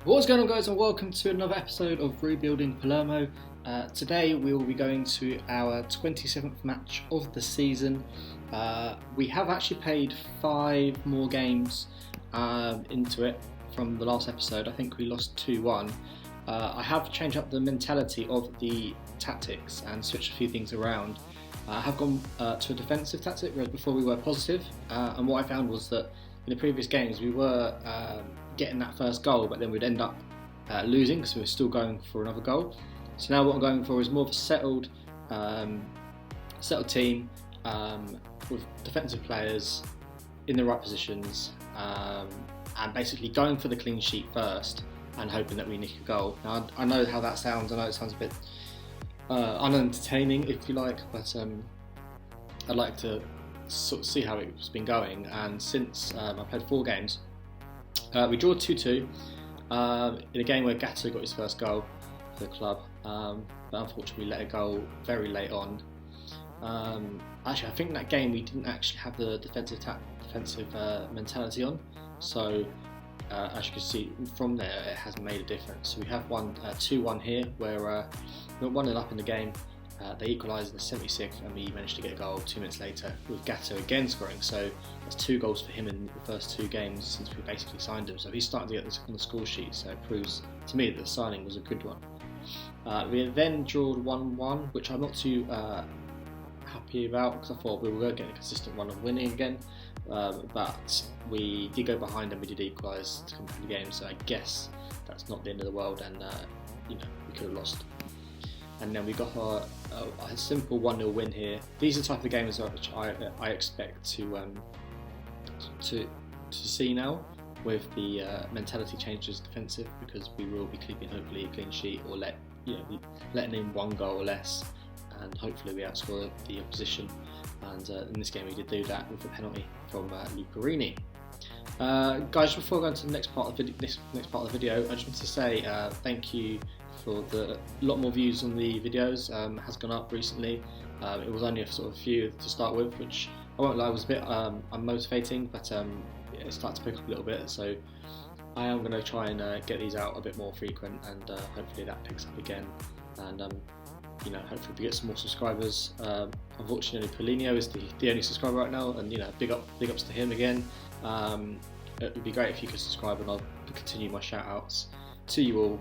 What's going on, guys, and welcome to another episode of Rebuilding Palermo. Today we will be going to our 27th match of the season. We have actually played 5 more games into it from the last episode. I think we lost 2-1. I have changed up the mentality of the tactics and switched a few things around. I have gone to a defensive tactic, whereas before we were positive. And what I found was that in the previous games we were getting that first goal, but then we'd end up losing because we were still going for another goal. So now what I'm going for is more of a settled team with defensive players in the right positions, and basically going for the clean sheet first and hoping that we nick a goal. Now I know how that sounds. I know it sounds a bit unentertaining, if you like, but I'd like to sort of see how it's been going. And since I played 4 games, we drew 2-2 in a game where Gatto got his first goal for the club, but unfortunately we let it go very late on. Actually, I think that game we didn't actually have the defensive mentality on, so as you can see from there, it has made a difference. So we have won 2-1 here, where we're 1-0 up in the game. They equalised in the 76th, and we managed to get a goal 2 minutes later with Gatto again scoring. So that's 2 goals for him in the first 2 games since we basically signed him. So he's starting to get this on the score sheet. So it proves to me that the signing was a good one. We then drawed 1-1, which I'm not too happy about, because I thought we were getting a consistent run of winning again. But we did go behind and we did equalise to come through the game. So I guess that's not the end of the world, and we could have lost. And then we got a simple 1-0 win here. These are the type of games which I expect to see now, with the mentality changes defensive, because we will be keeping hopefully a clean sheet, or letting in 1 goal or less, and hopefully we outscore the opposition. And in this game we did do that with a penalty from Lucarini. Guys, before I go into the next part of the video, I just want to say thank you for the lot more views on the videos. Has gone up recently. It was only a sort of few to start with, which I won't lie was a bit unmotivating, but it started to pick up a little bit. So I am going to try and get these out a bit more frequent, and hopefully that picks up again. And hopefully we get some more subscribers. Unfortunately, Palermo is the only subscriber right now, and big ups to him again. It would be great if you could subscribe, and I'll continue my shout outs to you all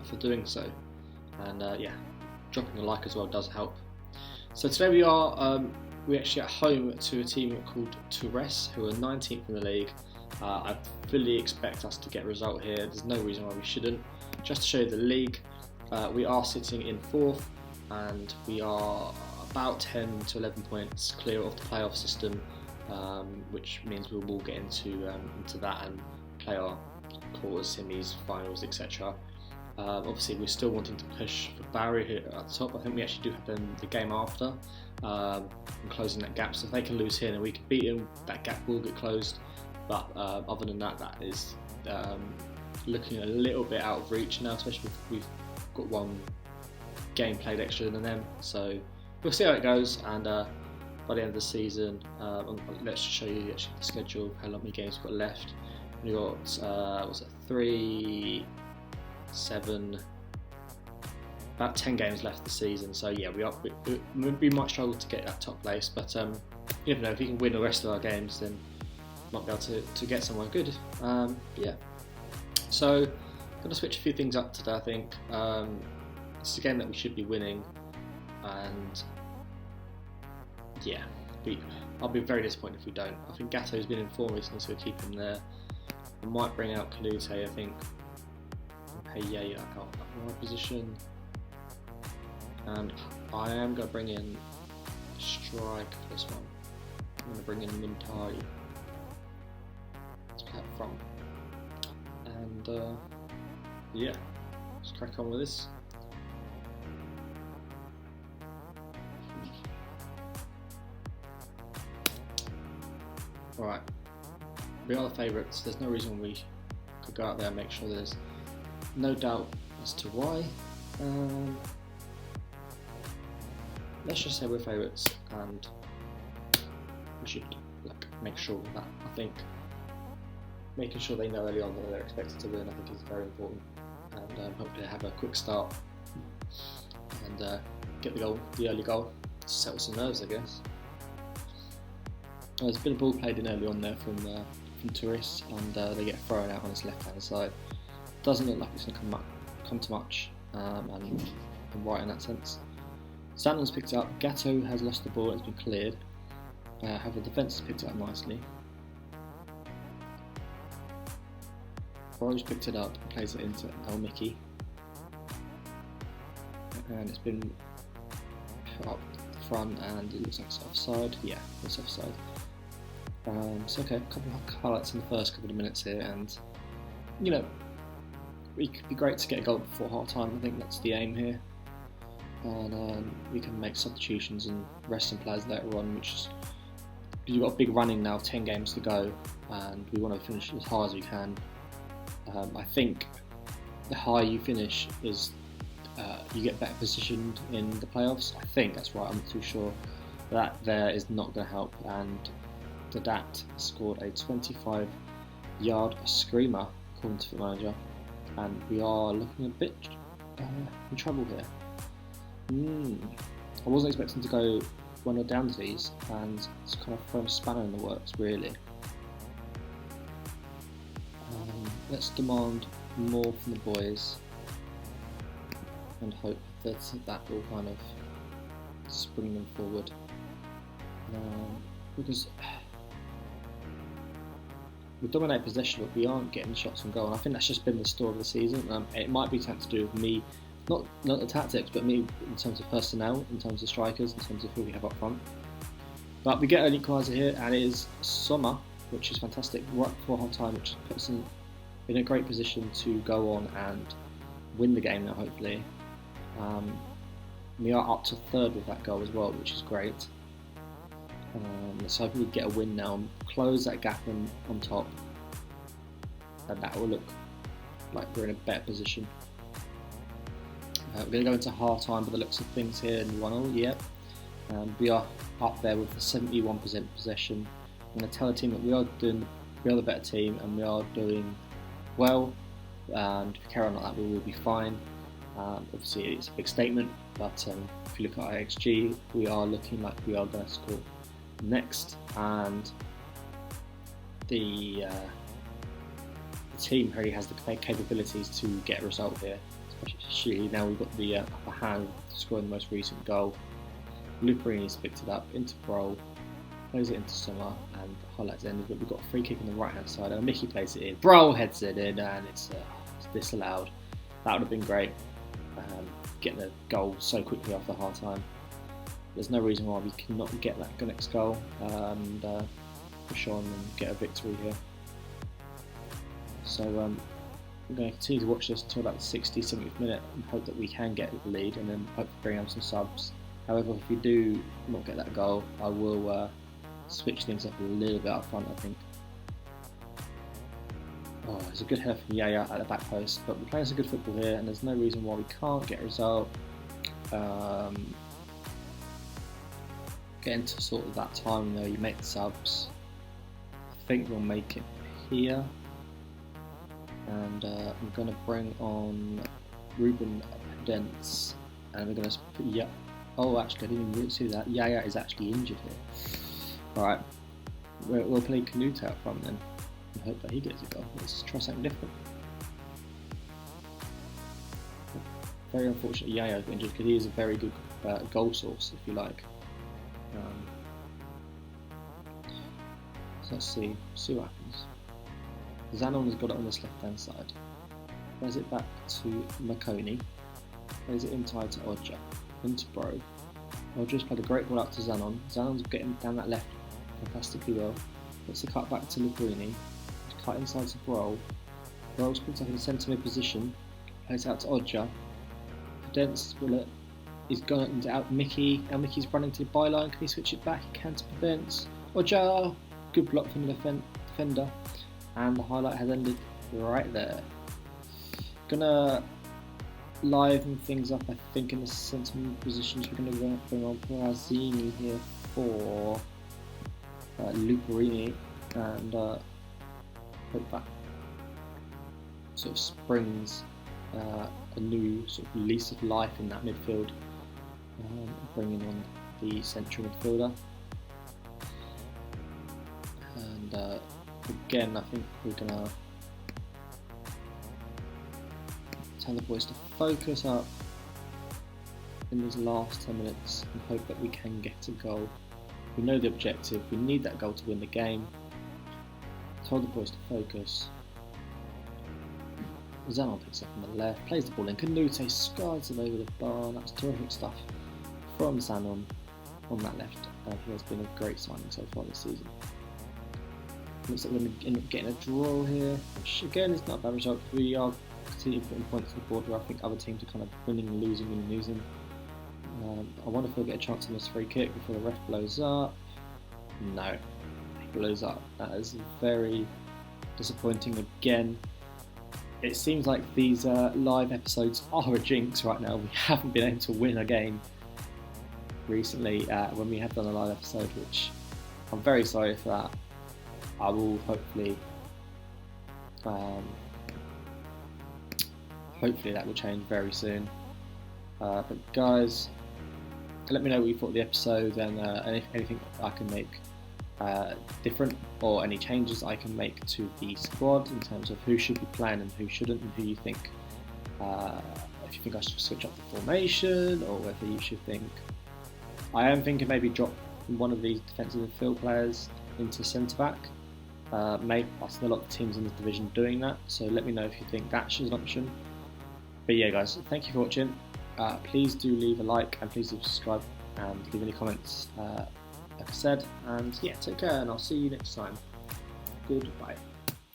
for doing so. And dropping a like as well does help. So today we're actually at home to a team called Torres, who are 19th in the league. I fully expect us to get a result here. There's no reason why we shouldn't. Just to show you the league, we are sitting in 4th, and we are about 10 to 11 points clear of the playoff system, which means we will get into that and play our quarters, semis, finals, etc. Obviously we're still wanting to push for Barry here at the top. I think we actually do have them the game after, and closing that gap. So if they can lose here and we can beat them, that gap will get closed. But other than that, that is looking a little bit out of reach now, especially if we've got 1 game played extra than them. So we'll see how it goes, and by the end of the season, let's just show you actually the schedule, how many games we've got left. We got 3, 7, about 10 games left the season. So yeah, we might struggle to get that top place, but you never know. If we can win the rest of our games, then might be able to get somewhere good. Yeah. So I'm going to switch a few things up today. I think it's a game that we should be winning, and yeah, I'll be very disappointed if we don't. I think Gatto's been in form recently, so we'll keep him there. I might bring out Kalute, I think, and pay Yaya out in my position. And I am going to bring in strike for this one. I'm going to bring in Mintai to play up front. And yeah, let's crack on with this. Alright. We are the favourites. There's no reason we could go out there and make sure there's no doubt as to why. Let's just say we're favourites, and we should make sure of that. I think making sure they know early on that they're expected to win, I think, is very important. And hopefully they have a quick start and get the early goal to settle some nerves, I guess. There's been a ball played in early on there from Tourists, and they get thrown out on his left hand side. Doesn't look like it's going to come to much, and right in that sense. Zannon's picked it up. Gatto has lost the ball, it's been cleared. However, the defence has picked it up nicely. Rose picked it up and plays it into El Mickey. And it's been put up the front, and it looks like it's offside. Yeah, it's offside. So okay, a couple of highlights in the first couple of minutes here, and you know, it could be great to get a goal before half time. I think that's the aim here, and we can make substitutions and rest some players later on, which is, you've got a big running now of 10 games to go, and we want to finish as high as we can. I think the higher you finish is you get better positioned in the playoffs. I think that's right, I'm not too sure. That there is not going to help, and Dadat scored a 25-yard screamer, according to the manager, and we are looking a bit in trouble here. I wasn't expecting to go 1-0 down to these, and it's kind of thrown a spanner in the works, really. Let's demand more from the boys and hope that that will kind of spring them forward. Because we dominate possession, but we aren't getting shots on goal, and I think that's just been the story of the season. It might be something to do with me, not the tactics, but me in terms of personnel, in terms of strikers, in terms of who we have up front. But we get an equaliser here, and it is Sommer, which is fantastic, right before half time, which puts us in a great position to go on and win the game now, hopefully. We are up to third with that goal as well, which is great. Let's hopefully get a win now and close that gap on top, and that will look like we're in a better position. We're going to go into half time by the looks of things here, and 1-0, yep. We are up there with the 71% possession. I'm going to tell the team that we are the better team, and we are doing well, and if we carry on like that we will be fine. Obviously it's a big statement, but if you look at IXG, we are looking like we are going to score next, and the team really has the capabilities to get a result here, especially now we've got the upper hand scoring the most recent goal. Luperini's picked it up into Brol, plays it into Sommer, and highlights ended, but we've got a free kick on the right hand side, and Mickey plays it in. Brol heads it in, and it's disallowed. That would have been great, getting the goal so quickly after half time. There's no reason why we cannot get that next goal and push on and get a victory here. So I'm going to continue to watch this until about the 60th, 70th minute and hope that we can get the lead, and then hope to bring on some subs. However, if we do not get that goal, I will switch things up a little bit up front, I think. Oh, there's a good header from Yaya at the back post, but we're playing some good football here, and there's no reason why we can't get a result. Getting to sort of that time though, you make the subs. I think we'll make it here, and I'm going to bring on Ruben Dents, and we're going to put Oh, actually, I didn't even see that. Yaya is actually injured here. Alright, we'll play Canute out front then, and hope that he gets a goal. Let's try something different. Very unfortunate Yaya is injured, because he is a very good goal source, if you like. So let's see what happens. Zannon has got it on this left hand side. Plays it back to Marconi. Plays it inside to Odja. Into Bro. Odja's played a great ball out to Zannon. Zannon's getting down that left fantastically well. Let's the cut back to Luperini. Cut inside to Bro. Bro's picked up in the centre mid position. Plays out to Odja. Dents will it. He's gone into out Mickey. Now Mickey's running to the byline. Can he switch it back? He can to Dents. Odja! Good block from the defender. And the highlight has ended right there. Gonna liven things up, I think, in the centre positions. We're gonna bring on Brazzini here for Luperini, and Hope that sort of springs a new sort of lease of life in that midfield, bringing on the central midfielder. And again, I think we're gonna tell the boys to focus up in these last 10 minutes and hope that we can get a goal. We know the objective, we need that goal to win the game. Tell the boys to focus. Zanon picks up on the left, plays the ball in, Canute skies it over the bar. That's terrific stuff from Zanon on that left. He has been a great signing so far this season. Looks like we're going to end up getting a draw here, which again is not a bad result. We are continuing putting points to the board where I think other teams are kind of winning and losing. I wonder if we'll get a chance on this free kick before the ref blows up. No, he blows up. That is very disappointing again. It seems like these live episodes are a jinx right now. We haven't been able to win a game recently when we have done a live episode, which I'm very sorry for that. I will hopefully that will change very soon. But guys, let me know what you thought of the episode and anything I can make different, or any changes I can make to the squad in terms of who should be playing and who shouldn't, and who you think, if you think I should switch up the formation, or whether you should think, I am thinking maybe drop one of these defensive midfield players into centre back. Maybe I've seen a lot of teams in this division doing that, so let me know if you think that's an option. But yeah guys, thank you for watching. Please do leave a like and please do subscribe and leave any comments like I said, and yeah, take care and I'll see you next time. Goodbye.